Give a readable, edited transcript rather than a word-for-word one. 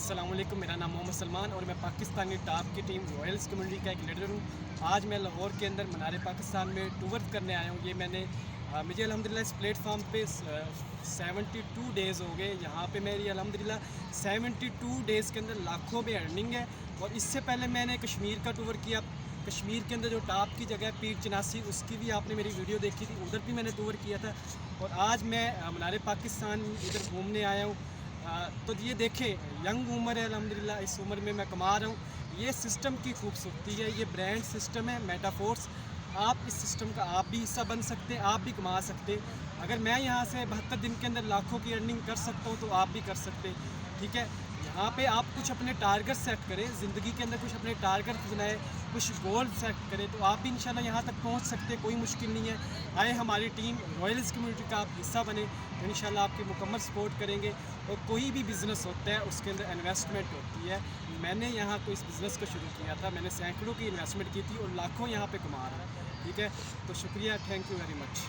अस्सलाम वालेकुम, मेरा नाम मोहम्मद सलमान और मैं पाकिस्तानी टॉप की टीम रॉयल्स कम्युनिटी का एक लीडर हूँ। आज मैं लाहौर के अंदर मनार पाकिस्तान में टूर करने आया हूँ। ये मुझे अल्हम्दुलिल्लाह इस प्लेटफॉर्म पे 72 डेज़ हो गए। यहाँ पे मेरी अल्हम्दुलिल्लाह 72 डेज़ के अंदर लाखों में अर्निंग है। और इससे पहले मैंने कश्मीर का टूर किया। कश्मीर के अंदर जो टॉप की जगह है पीर चिनासी, उसकी भी आपने मेरी वीडियो देखी थी, उधर भी मैंने टूर किया था। और आज मैं मनार पाकिस्तान इधर घूमने आया हूँ। तो ये देखें, यंग उम्र है अल्हम्दुलिल्लाह, इस उम्र में मैं कमा रहा हूँ। ये सिस्टम की खूबसूरती है, ये ब्रांड सिस्टम है मेटाफोर्स। आप इस सिस्टम का आप भी हिस्सा बन सकते हैं, आप भी कमा सकते हैं। अगर मैं यहाँ से 72 दिन के अंदर लाखों की अर्निंग कर सकता हूँ तो आप भी कर सकते हैं। ठीक है, यहाँ पे आप कुछ अपने टारगेट सेट करें, ज़िंदगी के अंदर कुछ अपने टारगेट बनाए, कुछ गोल सेट करें, तो आप भी इंशाल्लाह यहाँ तक पहुँच सकते हैं। कोई मुश्किल नहीं है। आए हमारी टीम रॉयल्स कम्युनिटी का आप हिस्सा बने, तो इंशाल्लाह आपकी मुकम्मल सपोर्ट करेंगे। और कोई भी बिज़नेस होता है उसके अंदर इन्वेस्टमेंट होती है। मैंने यहाँ को इस बिज़नेस को शुरू किया था, मैंने सैकड़ों की इन्वेस्टमेंट की थी और लाखों यहाँ पे कमा रहा हूँ। ठीक है, तो शुक्रिया, थैंक यू वेरी मच।